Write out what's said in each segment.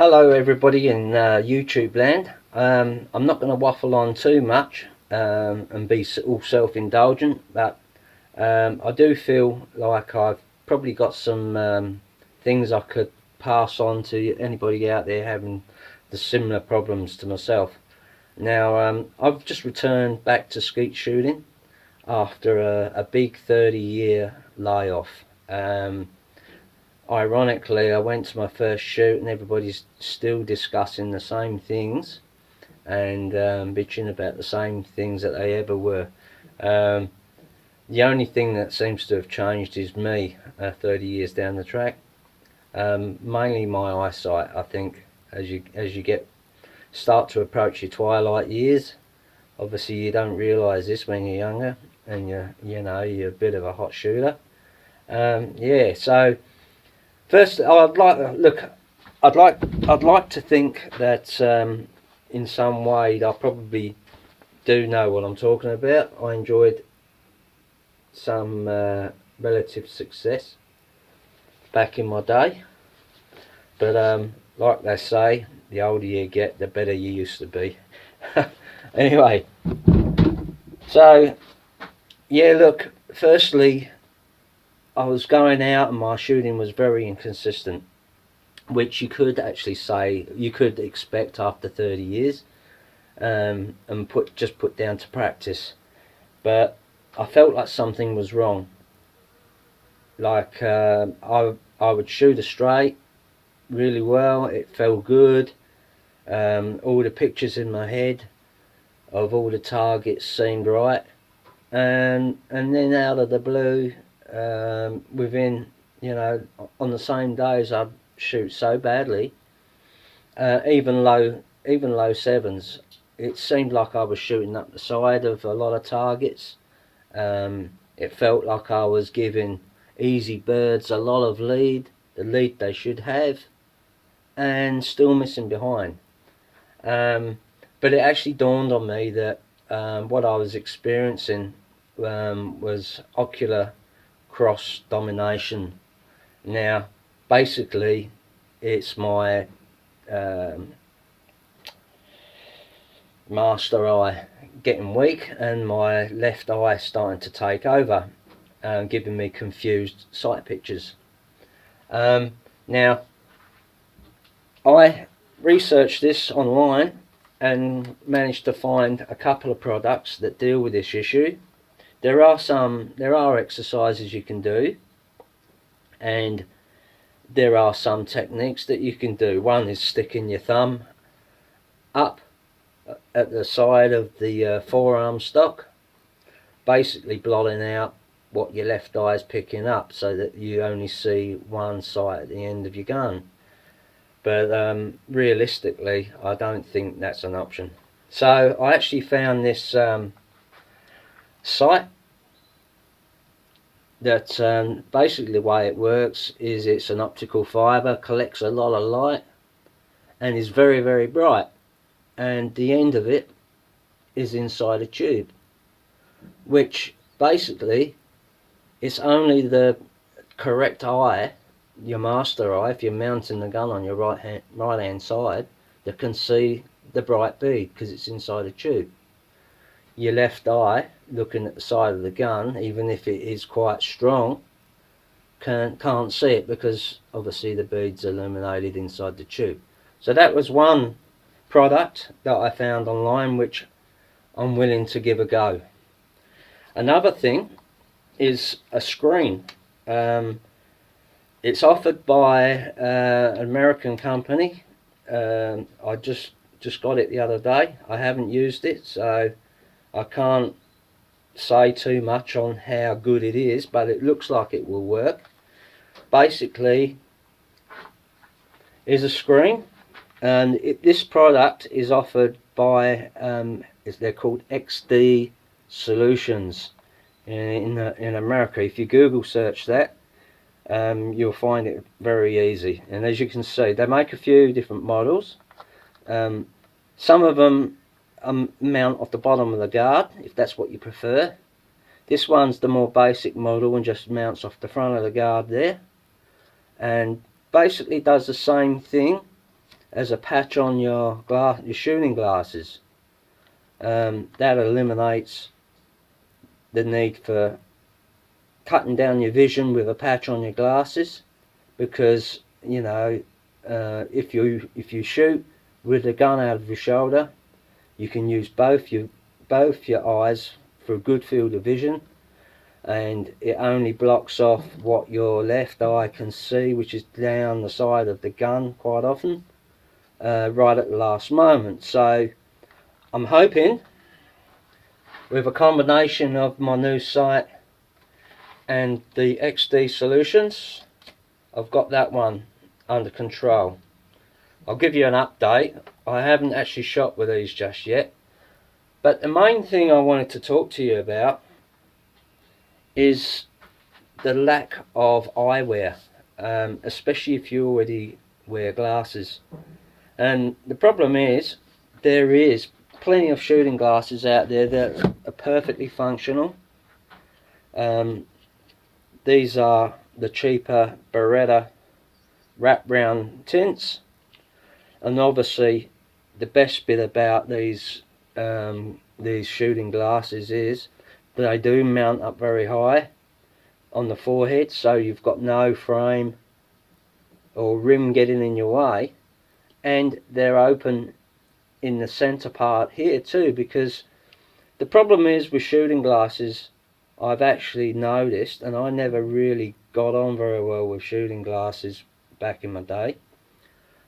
Hello everybody in YouTube land. I'm not going to waffle on too much and be all self-indulgent, but I do feel like I've probably got some things I could pass on to anybody out there having the similar problems to myself. Now I've just returned back to skeet shooting after a big 30-year layoff. Ironically, I went to my first shoot and everybody's still discussing the same things and bitching about the same things that they ever were. Um, the only thing that seems to have changed is me 30 years down the track. Mainly my eyesight, I think, as you start to approach your twilight years. Obviously, you don't realise this when you're younger, and you're a bit of a hot shooter. Yeah, so first, I'd like to think that in some way I probably do know what I'm talking about. I enjoyed some relative success back in my day, but like they say, the older you get, the better you used to be. Anyway, so yeah, look. Firstly, I was going out and my shooting was very inconsistent, which you could actually say you could expect after 30 years, and put down to practice. But I felt like something was wrong. Like I would shoot a straight really well. It felt good. All the pictures in my head of all the targets seemed right, and then out of the blue, within on the same days I'd shoot so badly, even low sevens. It seemed like I was shooting up the side of a lot of targets. It felt like I was giving easy birds a lot of lead, the lead they should have, and still missing behind. But it actually dawned on me that what I was experiencing was ocular cross domination. Now, basically, it's my master eye getting weak and my left eye starting to take over, giving me confused sight pictures. Now, I researched this online and managed to find a couple of products that deal with this issue. There are exercises you can do, and there are some techniques that you can do. One is sticking your thumb up at the side of the forearm stock, basically blotting out what your left eye is picking up so that you only see one sight at the end of your gun. But realistically, I don't think that's an option. So I actually found this site that basically the way it works is it's an optical fibre, collects a lot of light and is very, very bright, and the end of it is inside a tube, which basically it's only the correct eye, your master eye, if you're mounting the gun on your right hand side, that can see the bright bead because it's inside a tube. Your left eye, looking at the side of the gun, even if it is quite strong, can't see it because obviously the bead's illuminated inside the tube. So that was one product that I found online which I'm willing to give a go. Another thing is a screen. It's offered by an American company. I just got it the other day. I haven't used it, so I can't say too much on how good it is, but it looks like it will work. Basically, is a screen, and this product is offered by they're called XD Solutions in America. If you Google search that, you'll find it very easy. And as you can see, they make a few different models. Some of them mount off the bottom of the guard, if that's what you prefer. This one's the more basic model and just mounts off the front of the guard there, and basically does the same thing as a patch on your shooting glasses. That eliminates the need for cutting down your vision with a patch on your glasses, because you know, if you shoot with the gun out of your shoulder, you can use both your eyes for a good field of vision, and it only blocks off what your left eye can see, which is down the side of the gun quite often, right at the last moment. So I'm hoping with a combination of my new sight and the XD solutions, I've got that one under control. I'll give you an update. I haven't actually shot with these just yet, but the main thing I wanted to talk to you about is the lack of eyewear, especially if you already wear glasses. And the problem is, there is plenty of shooting glasses out there that are perfectly functional. These are the cheaper Beretta wrap-round tints, and obviously the best bit about these shooting glasses is they do mount up very high on the forehead, so you've got no frame or rim getting in your way, and they're open in the center part here too, because the problem is with shooting glasses, I've actually noticed, and I never really got on very well with shooting glasses back in my day,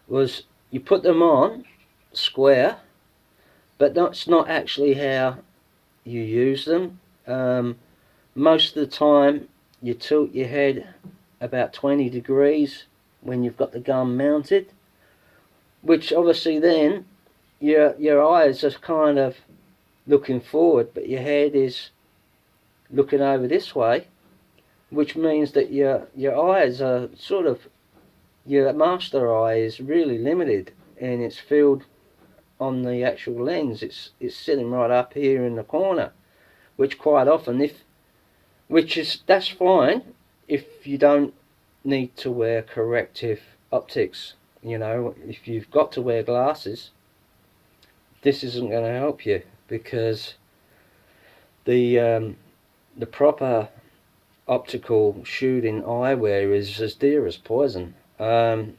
was you put them on square, but that's not actually how you use them. Most of the time you tilt your head about 20 degrees when you've got the gun mounted, which obviously then your eyes are kind of looking forward, but your head is looking over this way, which means that your eyes are sort of, your master eye is really limited in its field on the actual lens. It's sitting right up here in the corner, which quite often, that's fine if you don't need to wear corrective optics. You know, if you've got to wear glasses, this isn't going to help you, because the proper optical shooting eyewear is as dear as poison. I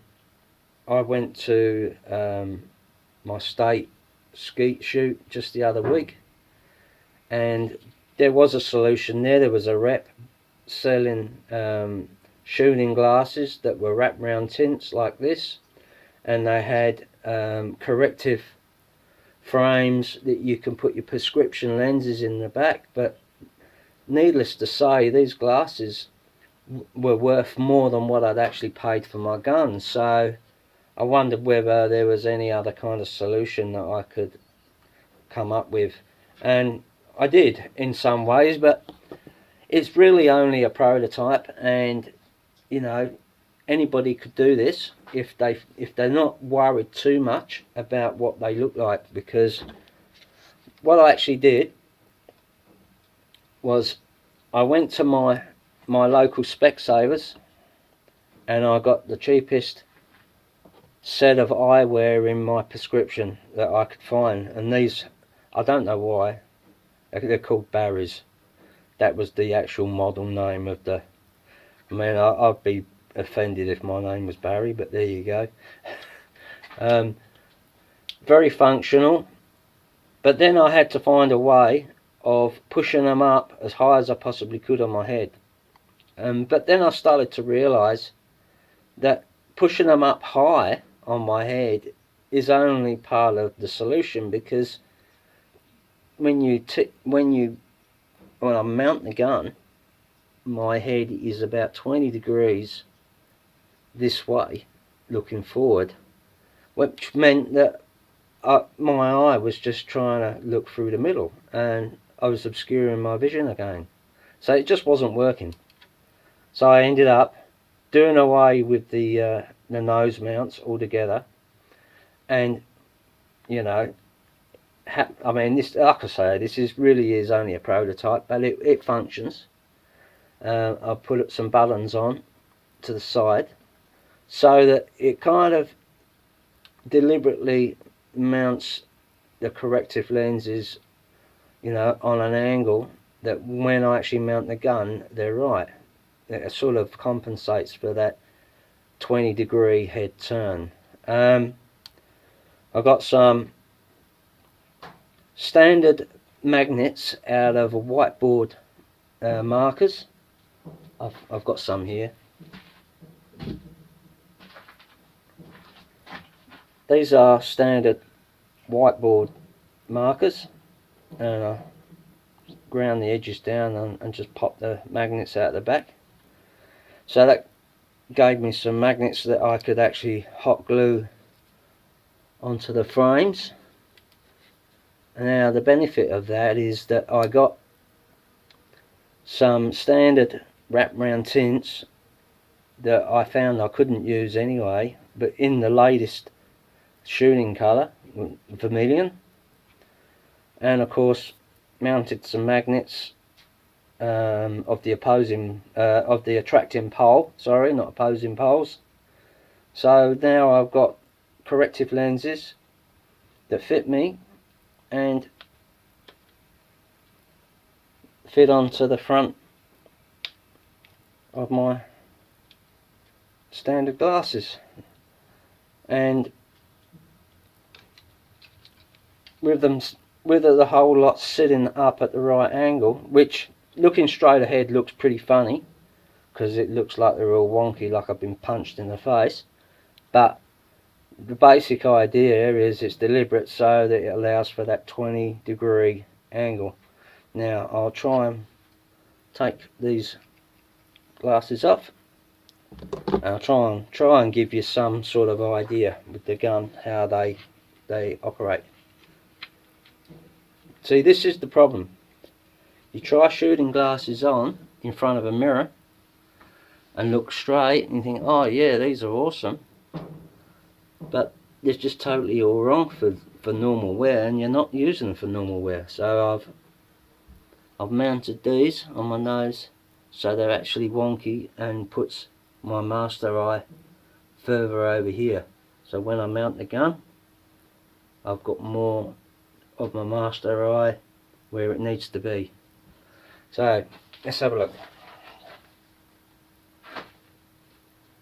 went to my state skeet shoot just the other week, and there was a solution there. There was a rep selling shooting glasses that were wrapped round tints like this, and they had corrective frames that you can put your prescription lenses in the back. But needless to say, these glasses were worth more than what I'd actually paid for my gun. So I wondered whether there was any other kind of solution that I could come up with, and I did in some ways, but it's really only a prototype, and you know, anybody could do this if they're not worried too much about what they look like. Because what I actually did was I went to my local Specsavers, and I got the cheapest set of eyewear in my prescription that I could find. And these, I don't know why, they're called Barry's. That was the actual model name of the, I mean, I'd be offended if my name was Barry, but there you go. Very functional, but then I had to find a way of pushing them up as high as I possibly could on my head. But then I started to realise that pushing them up high on my head is only part of the solution, because when I mount the gun, my head is about 20 degrees this way looking forward, which meant that my eye was just trying to look through the middle, and I was obscuring my vision again. So it just wasn't working. So I ended up doing away with the nose mounts altogether, and you know, I mean, this, like I say, this really is only a prototype, but it functions. I'll put some buttons on to the side so that it kind of deliberately mounts the corrective lenses, you know, on an angle that when I actually mount the gun, they're right. It sort of compensates for that 20-degree head turn. I've got some standard magnets out of a whiteboard markers. I've got some here. These are standard whiteboard markers, and I ground the edges down and just pop the magnets out the back. So that gave me some magnets that I could actually hot glue onto the frames. And now the benefit of that is that I got some standard wraparound tints that I found I couldn't use anyway, but in the latest shooting colour, vermilion, and of course mounted some magnets of the attracting pole, sorry, not opposing poles. So now I've got corrective lenses that fit me and fit onto the front of my standard glasses, and with the whole lot sitting up at the right angle, which looking straight ahead looks pretty funny because it looks like they're all wonky, like I've been punched in the face, but the basic idea is it's deliberate so that it allows for that 20-degree angle. Now I'll try and take these glasses off. I'll try and give you some sort of idea with the gun how they operate. See, this is the problem. You try shooting glasses on in front of a mirror and look straight and you think, oh yeah, these are awesome, but they're just totally all wrong for normal wear, and you're not using them for normal wear. So I've mounted these on my nose so they're actually wonky and puts my master eye further over here. So when I mount the gun, I've got more of my master eye where it needs to be. So let's have a look.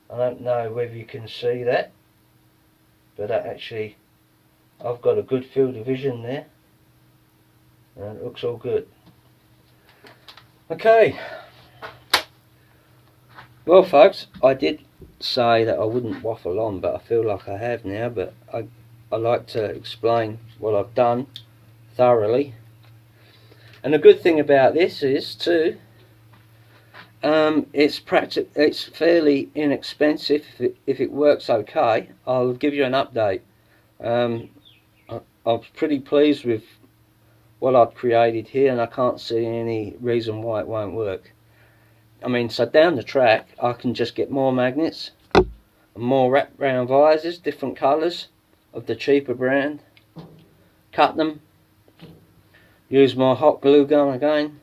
I don't know whether you can see that, but that actually, I've got a good field of vision there and it looks all good. Okay, well folks, I did say that I wouldn't waffle on, but I feel like I have now. But I like to explain what I've done thoroughly. And the good thing about this is too, it's fairly inexpensive. If it works okay, I'll give you an update. I was pretty pleased with what I've created here, and I can't see any reason why it won't work. I mean, so down the track I can just get more magnets, more wrap round visors, different colours of the cheaper brand, cut them, use my hot glue gun again,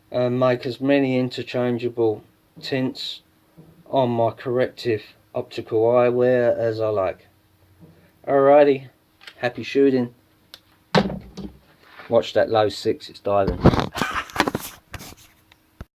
and make as many interchangeable tints on my corrective optical eyewear as I like. Alrighty, happy shooting. Watch that low 6, it's diving.